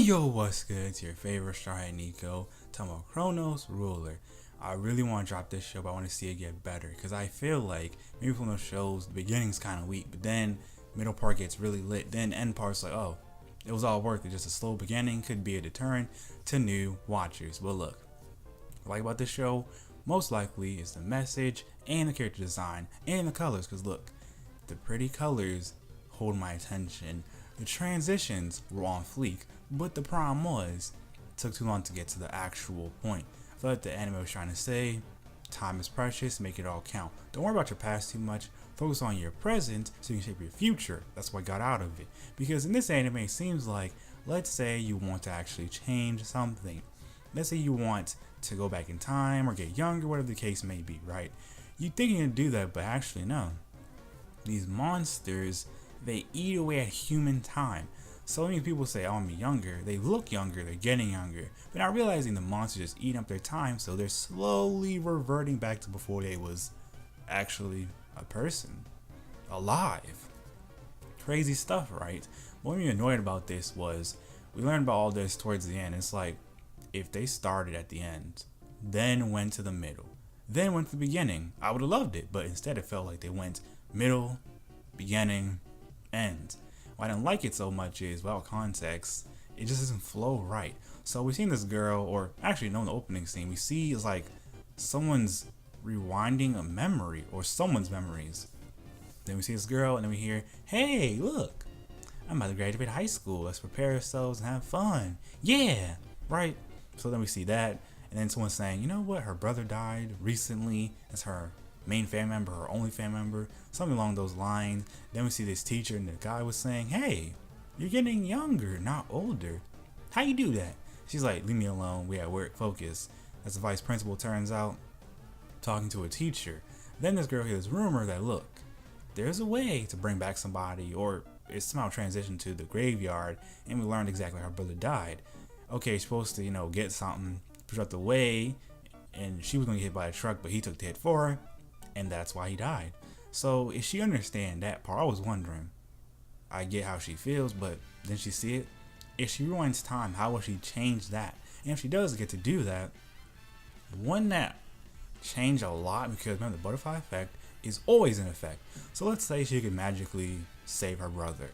Yo, what's good? It's your favorite Starhead Nico, talking about Chronos Ruler. I really want to drop this show, but I want to see it get better because I feel like maybe from those shows, the beginning's kind of weak, but then middle part gets really lit. Then end part's like, oh, it was all worth it. Just a slow beginning could be a deterrent to new watchers. But look, what I like about this show most likely is the message and the character design and the colors. Because look, the pretty colors hold my attention. The transitions were on fleek, but the problem was it took too long to get to the actual point. I feel like the anime was trying to say time is precious, make it all count. Don't worry about your past too much, focus on your present so you can shape your future. That's what I got out of it. Because in this anime it seems like, let's say you want to actually change something. Let's say you want to go back in time or get younger, whatever the case may be, right? You think you can do that, but actually no. These monsters, they eat away at human time. So many people say, oh, I'm younger. They look younger, they're getting younger. But not realizing the monsters just eating up their time, so they're slowly reverting back to before they was actually a person. Alive. Crazy stuff, right? What made me annoyed about this was, we learned about all this towards the end. It's like, if they started at the end, then went to the middle, then went to the beginning, I would have loved it. But instead it felt like they went middle, beginning, end. Why I didn't like it so much is, without context, it just doesn't flow right. So we've seen this girl, or actually no, in the opening scene, we see is like someone's rewinding a memory, or someone's memories. Then we see this girl, and then we hear, hey, look, I'm about to graduate high school. Let's prepare ourselves and have fun. Yeah, right? So then we see that, and then someone's saying, you know what, her brother died recently. That's her main family member, her only family member, something along those lines. Then we see this teacher, and the guy was saying, hey, you're getting younger, not older. How you do that? She's like, leave me alone, we at work, focus. As the vice principal turns out, talking to a teacher. Then this girl hears rumor that, look, there's a way to bring back somebody, or it's somehow transitioned to the graveyard, and we learned exactly how her brother died. Okay, she's supposed to, get something, push out the way, and she was gonna get hit by a truck, but he took the hit for her, and that's why he died. So if she understand that part, I was wondering, I get how she feels, but then she see it. If she rewinds time, how will she change that? And if she does get to do that, wouldn't that change a lot? Because remember, the butterfly effect is always in effect. So let's say she could magically save her brother.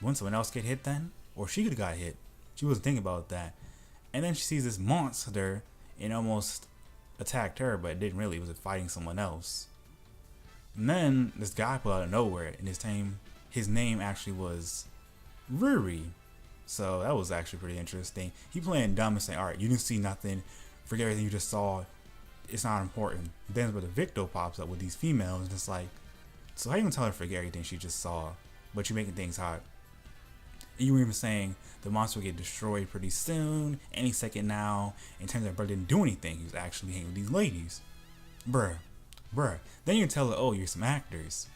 Wouldn't someone else get hit then? Or she could have got hit. She wasn't thinking about that. And then she sees this monster and almost attacked her, but it didn't really. It was fighting someone else. And then this guy put out of nowhere, and his name actually was Ruri. So that was actually pretty interesting. He playing dumb and saying, alright, you didn't see nothing, forget everything you just saw, it's not important. Then where the Victor pops up with these females, and it's like, so how you gonna tell her to forget everything she just saw, but you're making things hot? And you were even saying the monster will get destroyed pretty soon, any second now, and turns out brother didn't do anything, he was actually hanging with these ladies. Bruh. Then you can tell her, oh, you're some actors.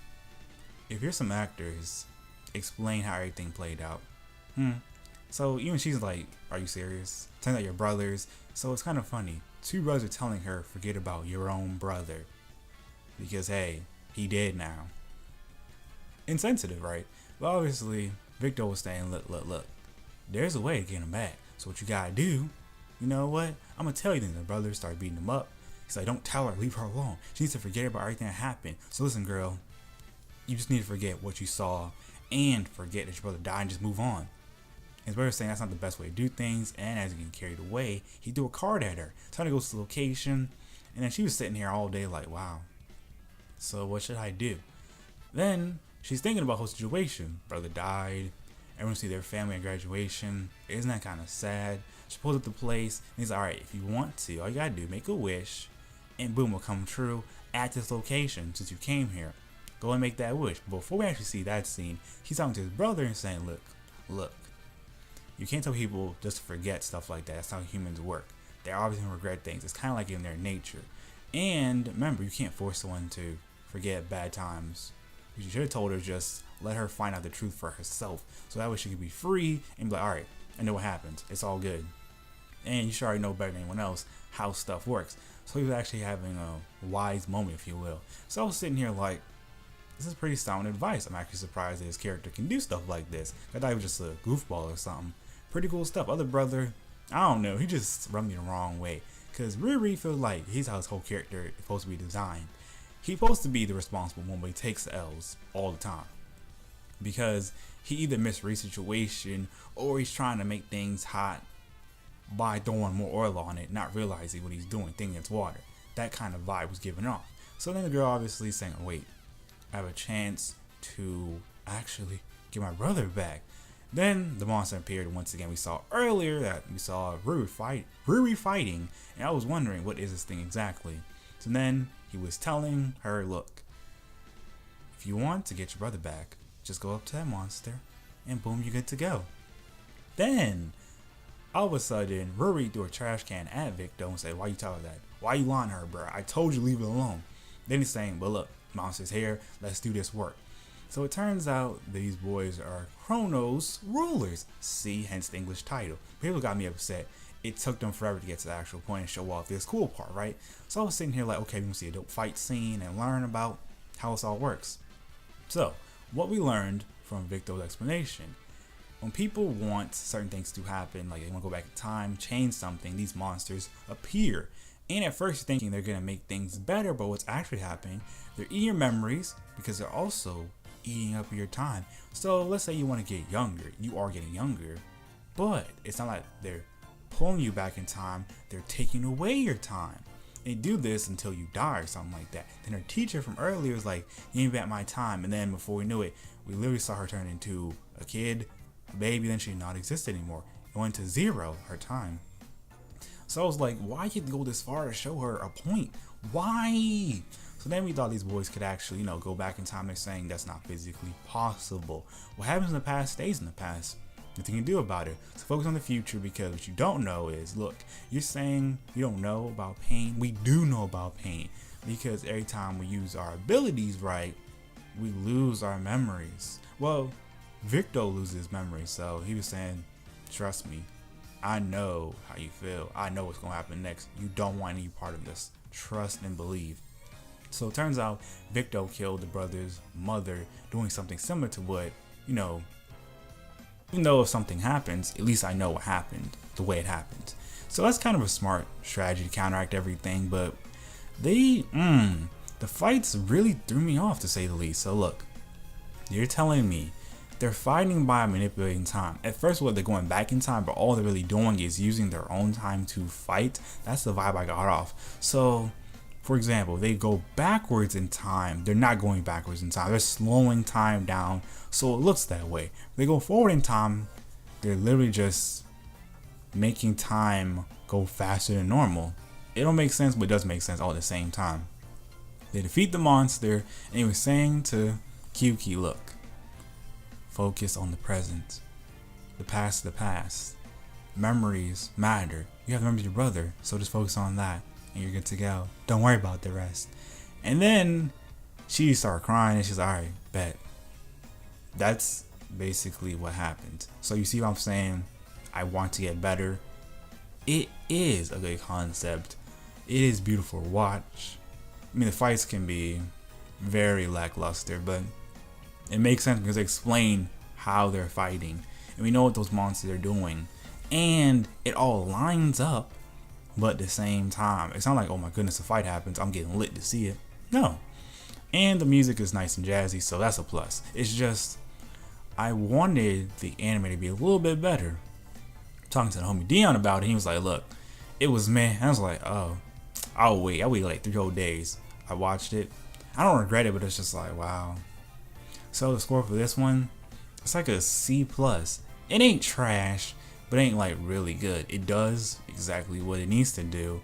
If you're some actors, explain how everything played out. So even she's like, are you serious? Turns out you're brothers. So it's kind of funny. Two brothers are telling her, forget about your own brother. Because hey, he dead now. Insensitive, right? But obviously, Victor was saying, look. There's a way to get him back. So what you gotta do, you know what? I'm gonna tell you then. The brothers start beating him up. He's like, don't tell her, leave her alone. She needs to forget about everything that happened. So listen, girl, you just need to forget what you saw and forget that your brother died and just move on. His brother saying that's not the best way to do things, and as he getting carried away, he threw a card at her, trying to go to the location, and then she was sitting here all day like, wow, so what should I do? Then she's thinking about the whole situation. Brother died, everyone see their family at graduation. Isn't that kind of sad? She pulls up the place, and he's like, alright, if you want to, all you gotta do, make a wish, and boom, will come true at this location since you came here. Go and make that wish. But before we actually see that scene, he's talking to his brother and saying, look, you can't tell people just to forget stuff like that. That's how humans work. They're obviously gonna regret things. It's kind of like in their nature. And remember, you can't force someone to forget bad times. You should have told her, just let her find out the truth for herself. So that way she could be free and be like, alright, I know what happened. It's all good. And you should already know better than anyone else how stuff works. So he was actually having a wise moment, if you will. So I was sitting here like, this is pretty sound advice. I'm actually surprised that his character can do stuff like this. I thought he was just a goofball or something. Pretty cool stuff. Other brother, I don't know, he just rubbed me the wrong way. Cause Riri feels like he's how his whole character is supposed to be designed. He's supposed to be the responsible one, but he takes the L's all the time. Because he either misreads situation or he's trying to make things hot by throwing more oil on it, not realizing what he's doing, thinking it's water. That kind of vibe was given off. So then the girl obviously saying, wait, I have a chance to actually get my brother back. Then the monster appeared once again. We saw earlier that we saw Riri fighting, and I was wondering what is this thing exactly. So then he was telling her, look, if you want to get your brother back, just go up to that monster and boom, you're good to go. Then all of a sudden Riri threw a trash can at Victor and said, why you tell her that? Why you lying to her, bro? I told you leave it alone. Then he's saying, but look, monster's here, let's do this work. So it turns out these boys are Chronos Rulers. See, hence the English title. People got me upset. It took them forever to get to the actual point and show off this cool part, right? So I was sitting here like, okay, we can see a dope fight scene and learn about how this all works. So what we learned from Victor's explanation, when people want certain things to happen, like they want to go back in time, change something, these monsters appear. And at first you're thinking they're going to make things better, but what's actually happening, they're eating your memories because they're also eating up your time. So let's say you want to get younger, you are getting younger, but it's not like they're pulling you back in time, they're taking away your time. They do this until you die or something like that. Then her teacher from earlier was like, you ain't back my time, and then before we knew it, we literally saw her turn into a kid, a baby, then she did not exist anymore. It went to zero, her time. So I was like, why you go this far to show her a point? Why? So then we thought these boys could actually, go back in time. They're saying that's not physically possible. What happens in the past stays in the past. Nothing you can do about it. So focus on the future, because what you don't know is, look, you're saying you don't know about pain. We do know about pain, because every time we use our abilities right, we lose our memories. Well, Victor loses memories, so he was saying, trust me, I know how you feel. I know what's going to happen next. You don't want any part of this. Trust and believe. So it turns out Victor killed the brother's mother, doing something similar to what, even though if something happens, at least I know what happened, the way it happened. So that's kind of a smart strategy to counteract everything, but the fights really threw me off, to say the least. So look, you're telling me they're fighting by manipulating time. At first, they're going back in time, but all they're really doing is using their own time to fight. That's the vibe I got off. So, for example, they go backwards in time. They're not going backwards in time. They're slowing time down, so it looks that way. They go forward in time. They're literally just making time go faster than normal. It don't make sense, but it does make sense all at the same time. They defeat the monster, and he was saying to Kyuki, look, focus on the present. The past is the past. Memories matter. You have to remember your brother, so just focus on that, and you're good to go. Don't worry about the rest. And then she started crying, and she's like, alright, bet. That's basically what happened. So you see what I'm saying? I want to get better. It is a good concept. It is beautiful to watch. I mean, the fights can be very lackluster, but it makes sense because they explain how they're fighting, and we know what those monsters are doing, and it all lines up. But at the same time, it's not like, oh my goodness, a fight happens, I'm getting lit to see it. No. And the music is nice and jazzy, so that's a plus. It's just, I wanted the anime to be a little bit better. Talking to the homie Dion about it, he was like, look, it was meh. I was like, oh, I'll wait like 3 whole days. I watched it. I don't regret it, but it's just like, wow. So the score for this one, it's like a C+. It ain't trash, but it ain't like really good. It does exactly what it needs to do.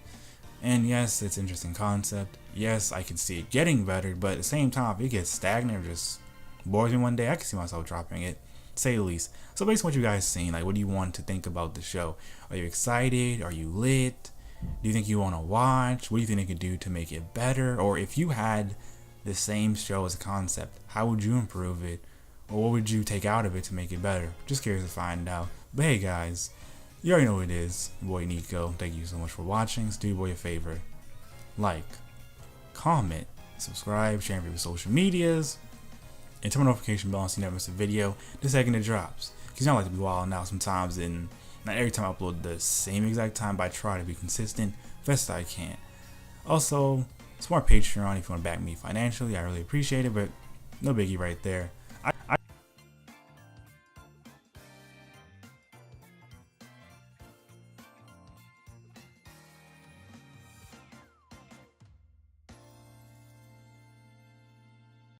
And yes, it's an interesting concept. Yes, I can see it getting better, but at the same time, if it gets stagnant or just bores me one day, I can see myself dropping it, to say the least. So based on what you guys seen, like, what do you want to think about the show? Are you excited? Are you lit? Do you think you want to watch? What do you think they could do to make it better? Or if you had the same show as a concept, how would you improve it? Or what would you take out of it to make it better? Just curious to find out. But hey guys, you already know what it is. Your boy Nico. Thank you so much for watching. So do your boy a favor. Like, comment, subscribe, share your social medias, and turn on the notification bell so you never miss a video the second it drops. because I like to be wild now sometimes, and not every time I upload the same exact time, but I try to be consistent best I can. Also, support Patreon if you want to back me financially. I really appreciate it, but no biggie right there.